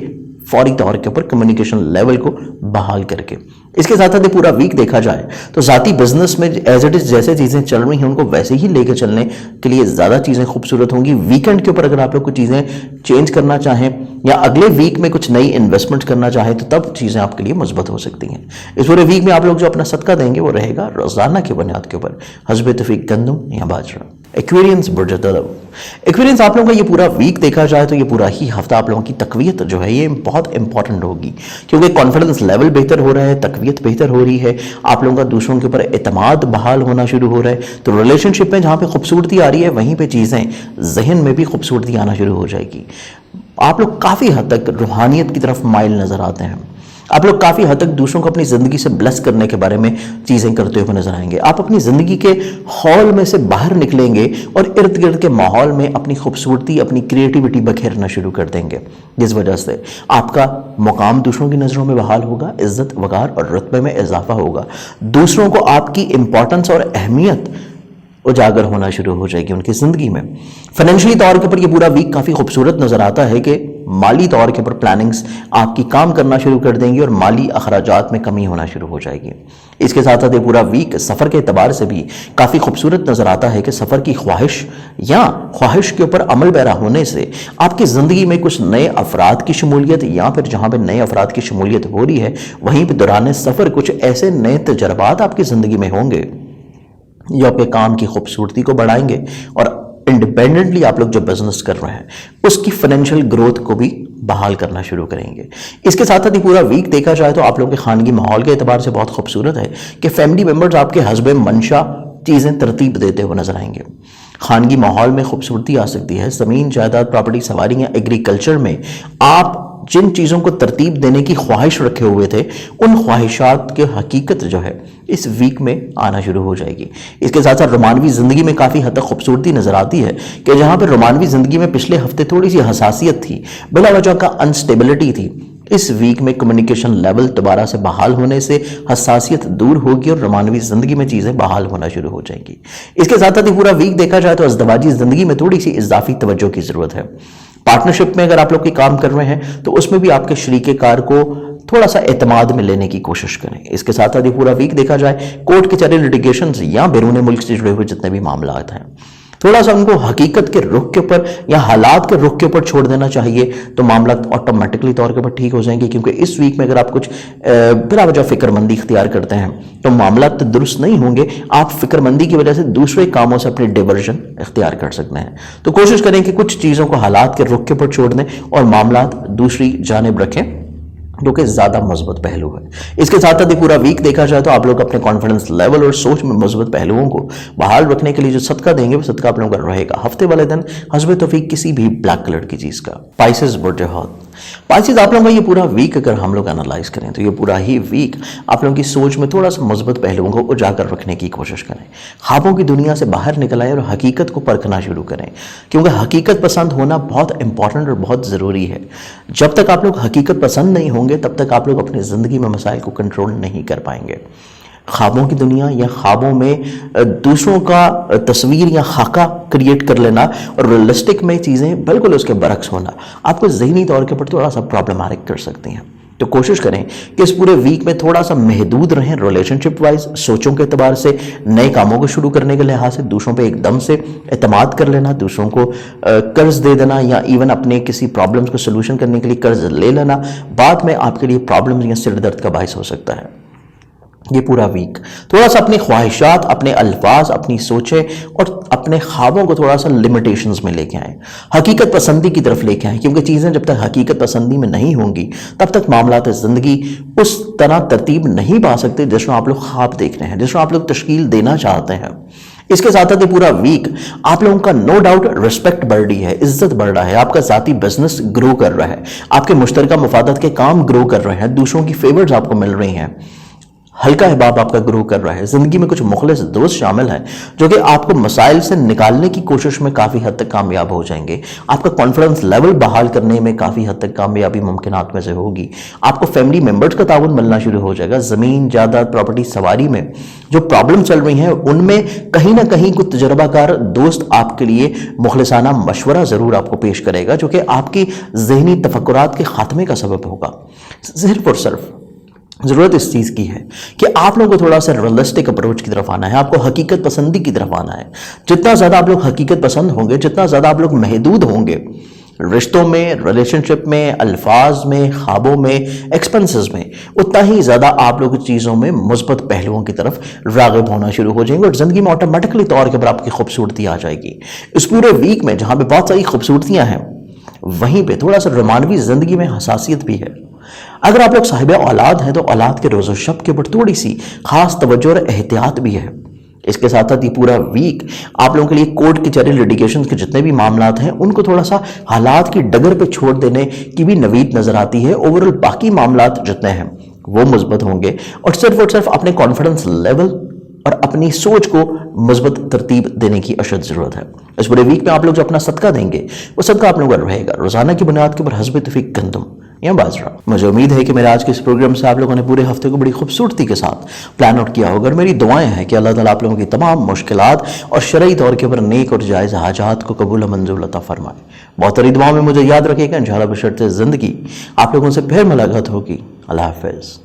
A: فوری طور کے اوپر کمیونیکیشن لیول کو بحال کر کے۔ اس کے ساتھ ساتھ پورا ویک دیکھا جائے تو ذاتی بزنس میں ایز اٹ از جیسے چیزیں چل رہی ہیں ان کو ویسے ہی لے کے چلنے کے لیے زیادہ چیزیں خوبصورت ہوں گی۔ ویکنڈ کے اوپر اگر آپ لوگ کچھ چیزیں چینج کرنا چاہیں یا اگلے ویک میں کچھ نئی انویسٹمنٹ کرنا چاہیں تو تب چیزیں آپ کے لیے مثبت ہو سکتی ہیں۔ اس پورے ویک میں آپ لوگ جو اپنا صدقہ دیں گے وہ رہے گا روزانہ کی بنیاد کے اوپر حسب توفیق گندم یا باجرہ۔ ایکویرینس برج طلب، ایکویرینس آپ لوگوں کا یہ پورا ویک دیکھا جائے تو یہ پورا ہی ہفتہ آپ لوگوں کی تقویت جو ہے یہ بہت امپورٹنٹ ہوگی، کیونکہ کانفیڈنس لیول بہتر ہو رہا ہے، تقویت بہتر ہو رہی ہے، آپ لوگوں کا دوسروں کے اوپر اعتماد بحال ہونا شروع ہو رہا ہے۔ تو ریلیشن شپ میں جہاں پہ خوبصورتی آ رہی ہے وہیں پہ چیزیں ذہن میں بھی خوبصورتی آنا شروع ہو جائے گی۔ آپ لوگ کافی حد تک روحانیت کی طرف مائل نظر آتے ہیں، آپ لوگ کافی حد تک دوسروں کو اپنی زندگی سے بلیس کرنے کے بارے میں چیزیں کرتے ہوئے نظر آئیں گے۔ آپ اپنی زندگی کے ہال میں سے باہر نکلیں گے اور ارد گرد کے ماحول میں اپنی خوبصورتی، اپنی کریٹیوٹی بکھیرنا شروع کر دیں گے، جس وجہ سے آپ کا مقام دوسروں کی نظروں میں بحال ہوگا، عزت، وقار اور رتبے میں اضافہ ہوگا، دوسروں کو آپ کی امپورٹنس اور اہمیت اجاگر ہونا شروع ہو جائے گی ان کی زندگی میں۔ فائنینشلی طور کے اوپر یہ پورا ویک کافی خوبصورت نظر آتا ہے کہ مالی طور کے اوپر پلاننگز آپ کی کام کرنا شروع کر دیں گی اور مالی اخراجات میں کمی ہونا شروع ہو جائے گی۔ اس کے ساتھ ساتھ یہ پورا ویک سفر کے اعتبار سے بھی کافی خوبصورت نظر آتا ہے کہ سفر کی خواہش یا خواہش کے اوپر عمل پیرا ہونے سے آپ کی زندگی میں کچھ نئے افراد کی شمولیت، یا پھر جہاں پہ نئے افراد کی شمولیت ہو رہی ہے وہیں پہ دوران سفر کچھ ایسے نئے تجربات آپ کی زندگی میں ہوں گے جو آپ کے کام کی خوبصورتی کو بڑھائیں گے، اور انڈیپینڈنٹلی آپ لوگ جو بزنس کر رہے ہیں اس کی فائنینشیل گروتھ کو بھی بحال کرنا شروع کریں گے۔ اس کے ساتھ ساتھ پورا ویک دیکھا جائے تو آپ لوگوں کے خانگی ماحول کے اعتبار سے بہت خوبصورت ہے کہ فیملی ممبرز آپ کے حسب منشا چیزیں ترتیب دیتے ہوئے نظر آئیں گے۔ خانگی ماحول میں خوبصورتی آ سکتی ہے، زمین، جائیداد، پراپرٹی، سواری یا ایگریکلچر میں آپ جن چیزوں کو ترتیب دینے کی خواہش رکھے ہوئے تھے ان خواہشات کی حقیقت جو ہے اس ویک میں آنا شروع ہو جائے گی۔ اس کے ساتھ ساتھ رومانوی زندگی میں کافی حد تک خوبصورتی نظر آتی ہے کہ جہاں پہ رومانوی زندگی میں پچھلے ہفتے تھوڑی سی حساسیت تھی، بلا وجہ کا انسٹیبلٹی تھی، اس ویک میں کمیونیکیشن لیول دوبارہ سے بحال ہونے سے حساسیت دور ہوگی اور رومانوی زندگی میں چیزیں بحال ہونا شروع ہو جائیں گی۔ اس کے ساتھ ساتھ پورا ویک دیکھا جائے تو ازدواجی زندگی میں تھوڑی سی اضافی توجہ کی ضرورت ہے۔ پارٹنرشپ میں اگر آپ لوگ کی کام کر رہے ہیں تو اس میں بھی آپ کے شریک کار کو تھوڑا سا اعتماد میں لینے کی کوشش کریں۔ اس کے ساتھ ساتھ پورا ویک دیکھا جائے کورٹ کچہری، لٹیگیشنز یا بیرون ملک سے جڑے ہوئے جتنے بھی معاملات ہیں تھوڑا سا ان کو حقیقت کے رخ کے اوپر یا حالات کے رخ کے اوپر چھوڑ دینا چاہیے، تو معاملات آٹومیٹکلی طور کے اوپر ٹھیک ہو جائیں گے۔ کیونکہ اس ویک میں اگر آپ کچھ بلا وجہ فکر مندی اختیار کرتے ہیں تو معاملات درست نہیں ہوں گے، آپ فکر مندی کی وجہ سے دوسرے کاموں سے اپنی ڈیورژن اختیار کر سکتے ہیں۔ تو کوشش کریں کہ کچھ چیزوں کو حالات کے رخ کے اوپر چھوڑ دیں اور معاملات دوسری جانب رکھیں، جو کہ زیادہ مثبت پہلو ہے۔ اس کے ساتھ ساتھ پورا ویک دیکھا جائے تو آپ لوگ اپنے کانفیڈنس لیول اور سوچ میں مثبت پہلوؤں کو بحال رکھنے کے لیے جو صدقہ دیں گے وہ صدقہ آپ لوگوں کا رہے گا ہفتے والے دن حسب توفیق کسی بھی بلیک کلر کی چیز کا۔ پائسز برج حوت، پائسز آپ لوگوں کا یہ پورا ویک اگر ہم لوگ انالائز کریں تو یہ پورا ہی ویک آپ لوگوں کی سوچ میں تھوڑا سا مثبت پہلوؤں کو اجاگر رکھنے کی کوشش کریں، خوابوں کی دنیا سے باہر نکل آئیں اور حقیقت کو پرکھنا شروع کریں، کیونکہ حقیقت پسند ہونا بہت امپورٹنٹ اور بہت ضروری ہے۔ جب تک آپ لوگ حقیقت پسند نہیں ہوں گے تب تک آپ لوگ اپنی زندگی میں مسائل کو کنٹرول نہیں کر پائیں گے۔ خوابوں کی دنیا یا خوابوں میں دوسروں کا تصویر یا خاکہ کریٹ کر لینا اور ریئلسٹک میں چیزیں بالکل اس کے برعکس ہونا آپ کو ذہنی طور کے اوپر تھوڑا سا پرابلمٹک کر سکتی ہیں۔ تو کوشش کریں کہ اس پورے ویک میں تھوڑا سا محدود رہیں ریلیشن شپ وائز، سوچوں کے اعتبار سے، نئے کاموں کو شروع کرنے کے لحاظ سے، دوسروں پہ ایک دم سے اعتماد کر لینا، دوسروں کو قرض دے دینا یا ایون اپنے کسی پرابلمز کو سلوشن کرنے کے لیے قرض لے لینا بعد میں آپ کے لیے پرابلمز یا سر درد کا باعث ہو سکتا ہے۔ یہ پورا ویک تھوڑا سا اپنی خواہشات، اپنے الفاظ، اپنی سوچیں اور اپنے خوابوں کو تھوڑا سا لمیٹیشنز میں لے کے آئیں، حقیقت پسندی کی طرف لے کے آئیں، کیونکہ چیزیں جب تک حقیقت پسندی میں نہیں ہوں گی تب تک معاملات زندگی اس طرح ترتیب نہیں پا سکتے جس میں آپ لوگ خواب دیکھ رہے ہیں، جس میں آپ لوگ تشکیل دینا چاہتے ہیں۔ اس کے ساتھ یہ پورا ویک آپ لوگوں کا نو ڈاؤٹ رسپیکٹ بڑھ رہی ہے، عزت بڑھ رہا ہے، آپ کا ذاتی بزنس گرو کر رہا ہے، آپ کے مشترکہ مفادات کے کام گرو کر رہے ہیں، دوسروں کی فیورز آپ کو مل رہی ہیں، ہلکا احباب آپ کا گرو کر رہا ہے، زندگی میں کچھ مخلص دوست شامل ہیں جو کہ آپ کو مسائل سے نکالنے کی کوشش میں کافی حد تک کامیاب ہو جائیں گے، آپ کا کانفیڈنس لیول بحال کرنے میں کافی حد تک کامیابی ممکنات میں سے ہوگی، آپ کو فیملی ممبرز کا تعاون ملنا شروع ہو جائے گا، زمین جائیداد پراپرٹی سواری میں جو پرابلم چل رہی ہیں ان میں کہیں نہ کہیں کوئی تجربہ کار دوست آپ کے لیے مخلصانہ مشورہ ضرور آپ کو پیش کرے گا جو کہ آپ کی ذہنی تفکرات کے خاتمے کا سبب ہوگا۔ صرف اور صرف ضرورت اس چیز کی ہے کہ آپ لوگوں کو تھوڑا سا ریئلسٹک اپروچ کی طرف آنا ہے، آپ کو حقیقت پسندی کی طرف آنا ہے۔ جتنا زیادہ آپ لوگ حقیقت پسند ہوں گے، جتنا زیادہ آپ لوگ محدود ہوں گے رشتوں میں، ریلیشن شپ میں، الفاظ میں، خوابوں میں، ایکسپنسز میں، اتنا ہی زیادہ آپ لوگ چیزوں میں مثبت پہلوؤں کی طرف راغب ہونا شروع ہو جائیں گے اور زندگی میں آٹومیٹکلی طور کے پر آپ کی خوبصورتی آ جائے گی۔ اس پورے ویک میں جہاں پہ بہت ساری خوبصورتیاں ہیں وہیں پہ تھوڑا سا رومانوی زندگی میں حساسیت بھی ہے۔ اگر آپ لوگ صاحب اولاد ہیں تو اولاد کے روز و شب کے اوپر تھوڑی سی خاص توجہ اور احتیاط بھی ہے۔ اس کے ساتھ ساتھ یہ پورا ویک آپ لوگوں کے لیے کورٹ کچہری لیٹیگیشنز کے جتنے بھی معاملات ہیں ان کو تھوڑا سا حالات کی ڈگر پہ چھوڑ دینے کی بھی نوید نظر آتی ہے۔ اوورال باقی معاملات جتنے ہیں وہ مثبت ہوں گے اور صرف اپنے کانفیڈنس لیول اور اپنی سوچ کو مثبت ترتیب دینے کی اشد ضرورت ہے۔ اس پورے ویک میں آپ لوگ جو اپنا صدقہ دیں گے وہ صدقہ آپ لوگوں کا رہے گا روزانہ کی بنیاد کے اوپر حسب توفیق گندم یا باجرہ۔ مجھے امید ہے کہ میرے آج کے اس پروگرام سے آپ لوگوں نے پورے ہفتے کو بڑی خوبصورتی کے ساتھ پلان آؤٹ کیا ہوگا اور میری دعائیں ہیں کہ اللہ تعالیٰ آپ لوگوں کی تمام مشکلات اور شرعی طور کے اوپر نیک اور جائز حاجات کو قبول و منظور عطا فرمائے۔ بہت ساری دعاؤں میں مجھے یاد رکھے گا، انشاءاللہ بشرط زندگی آپ لوگوں سے پھر ملاقات ہوگی۔ اللہ حافظ۔